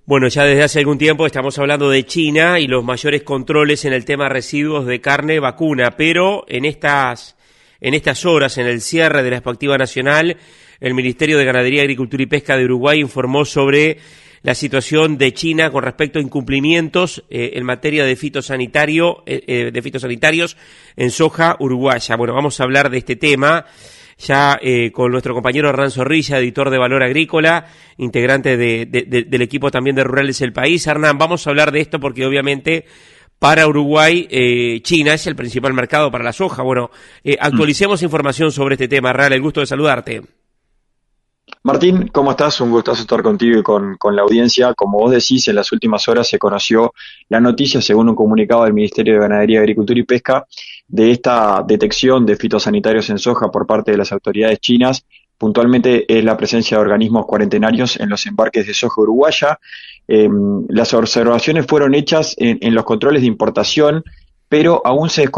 Bueno, ya desde hace algún tiempo estamos hablando de China y los mayores controles en el tema residuos de carne vacuna, pero en estas horas, en el cierre de la expectativa nacional, el Ministerio de Ganadería, Agricultura y Pesca de Uruguay informó sobre la situación de China con respecto a incumplimientos en materia de fitosanitarios en soja uruguaya. Bueno, vamos a hablar de este tema ya con nuestro compañero Hernán Zorrilla, editor de Valor Agrícola, integrante del equipo también de Rurales del País. Hernán, vamos a hablar de esto porque obviamente para Uruguay China es el principal mercado para la soja. Bueno, actualicemos información sobre este tema. Hernán, el gusto de saludarte. Martín, ¿cómo estás? Un gustazo estar contigo y con la audiencia. Como vos decís, en las últimas horas se conoció la noticia, según un comunicado del Ministerio de Ganadería, Agricultura y Pesca, de esta detección de fitosanitarios en soja por parte de las autoridades chinas. Puntualmente es la presencia de organismos cuarentenarios en los embarques de soja uruguaya. Las observaciones fueron hechas en los controles de importación, pero aún se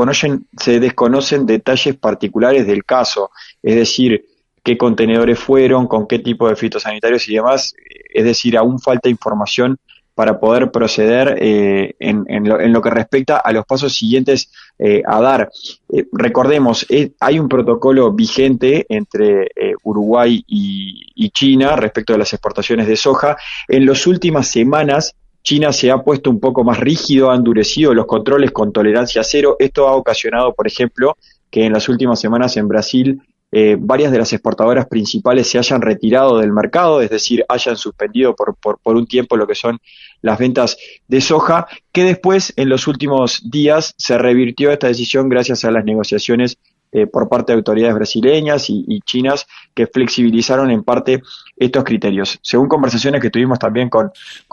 desconocen detalles particulares del caso, es decir, qué contenedores fueron, con qué tipo de fitosanitarios y demás. Es decir, aún falta información para poder proceder en lo que respecta a los pasos siguientes a dar. Recordemos, hay un protocolo vigente entre Uruguay y China respecto de las exportaciones de soja. En las últimas semanas, China se ha puesto un poco más rígido, ha endurecido los controles con tolerancia cero. Esto ha ocasionado, por ejemplo, que en las últimas semanas en Brasil varias de las exportadoras principales se hayan retirado del mercado, es decir, hayan suspendido por un tiempo lo que son las ventas de soja, que después en los últimos días se revirtió esta decisión gracias a las negociaciones por parte de autoridades brasileñas y chinas que flexibilizaron en parte estos criterios. Según conversaciones que tuvimos también con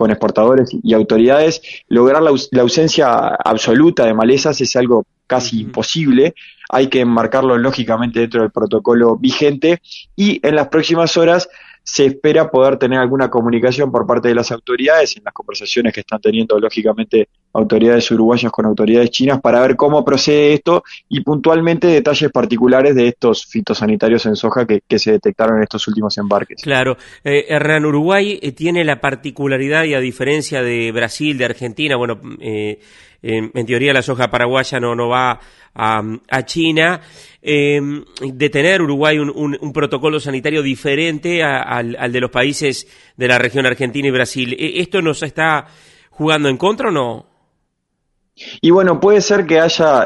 exportadores y autoridades, lograr la ausencia absoluta de malezas es algo casi imposible. Hay que enmarcarlo lógicamente dentro del protocolo vigente y en las próximas horas se espera poder tener alguna comunicación por parte de las autoridades en las conversaciones que están teniendo lógicamente autoridades uruguayas con autoridades chinas para ver cómo procede esto y puntualmente detalles particulares de estos fitosanitarios en soja que se detectaron en estos últimos embarques. Claro, Hernán, Uruguay tiene la particularidad y a diferencia de Brasil, de Argentina, bueno, en teoría la soja paraguaya no va a China, de tener Uruguay un protocolo sanitario diferente al de los países de la región Argentina y Brasil. ¿Esto nos está jugando en contra o no? Y bueno, puede ser que haya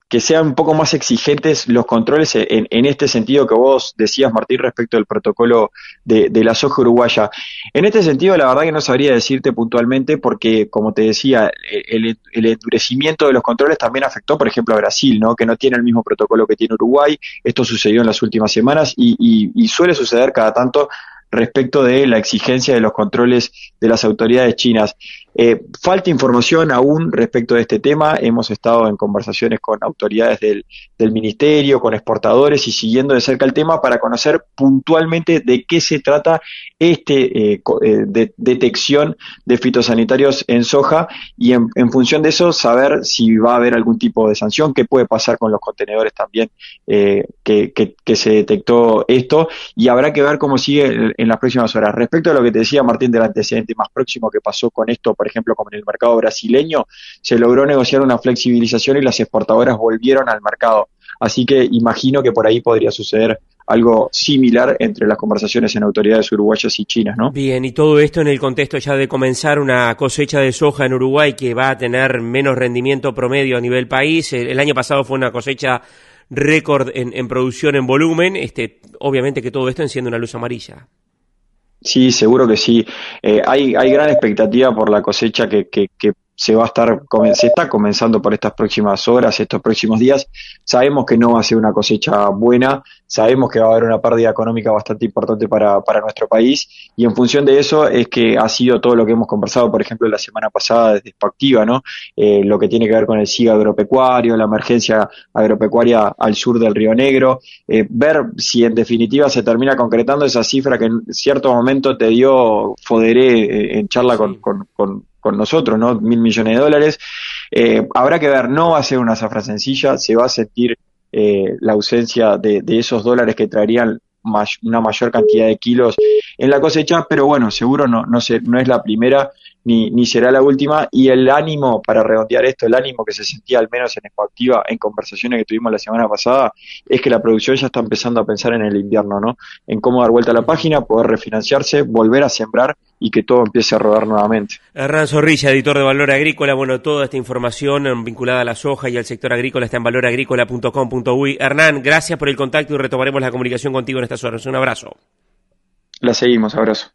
que sean un poco más exigentes los controles en este sentido que vos decías, Martín, respecto del protocolo de la soja uruguaya. En este sentido, la verdad que no sabría decirte puntualmente porque, como te decía, el endurecimiento de los controles también afectó, por ejemplo, a Brasil, ¿no? Que no tiene el mismo protocolo que tiene Uruguay. Esto sucedió en las últimas semanas y suele suceder cada tanto respecto de la exigencia de los controles de las autoridades chinas. Falta información aún respecto de este tema. Hemos estado en conversaciones con autoridades del ministerio, con exportadores y siguiendo de cerca el tema para conocer puntualmente de qué se trata detección de fitosanitarios en soja y en función de eso saber si va a haber algún tipo de sanción, qué puede pasar con los contenedores también que se detectó esto y habrá que ver cómo sigue en las próximas horas. Respecto a lo que te decía Martín del antecedente más próximo que pasó con esto, por ejemplo, como en el mercado brasileño, se logró negociar una flexibilización y las exportadoras volvieron al mercado. Así que imagino que por ahí podría suceder algo similar entre las conversaciones en autoridades uruguayas y chinas, ¿no? Bien, y todo esto en el contexto ya de comenzar una cosecha de soja en Uruguay que va a tener menos rendimiento promedio a nivel país. El año pasado fue una cosecha récord en producción, en volumen. Obviamente que todo esto enciende una luz amarilla. Sí, seguro que sí. Hay gran expectativa por la cosecha que se está comenzando por estas próximas horas, estos próximos días. Sabemos que no va a ser una cosecha buena, sabemos que va a haber una pérdida económica bastante importante para nuestro país y en función de eso es que ha sido todo lo que hemos conversado, por ejemplo, la semana pasada desde Expactiva, ¿no? Lo que tiene que ver con el SIGA agropecuario, la emergencia agropecuaria al sur del Río Negro, ver si en definitiva se termina concretando esa cifra que en cierto momento te dio Foderé en charla con nosotros, ¿no? $1.000 millones. Habrá que ver, no va a ser una zafra sencilla, se va a sentir la ausencia de esos dólares que traerían una mayor cantidad de kilos en la cosecha, pero bueno, seguro no es la primera ni será la última, y el ánimo, para redondear esto, el ánimo que se sentía al menos en Expoactiva, en conversaciones que tuvimos la semana pasada, es que la producción ya está empezando a pensar en el invierno, ¿no? En cómo dar vuelta a la página, poder refinanciarse, volver a sembrar y que todo empiece a rodar nuevamente. Hernán Zorrilla, editor de Valor Agrícola. Bueno, toda esta información vinculada a la soja y al sector agrícola está en valoragrícola.com.uy. Hernán, gracias por el contacto y retomaremos la comunicación contigo en estas horas. Un abrazo. La seguimos, abrazo.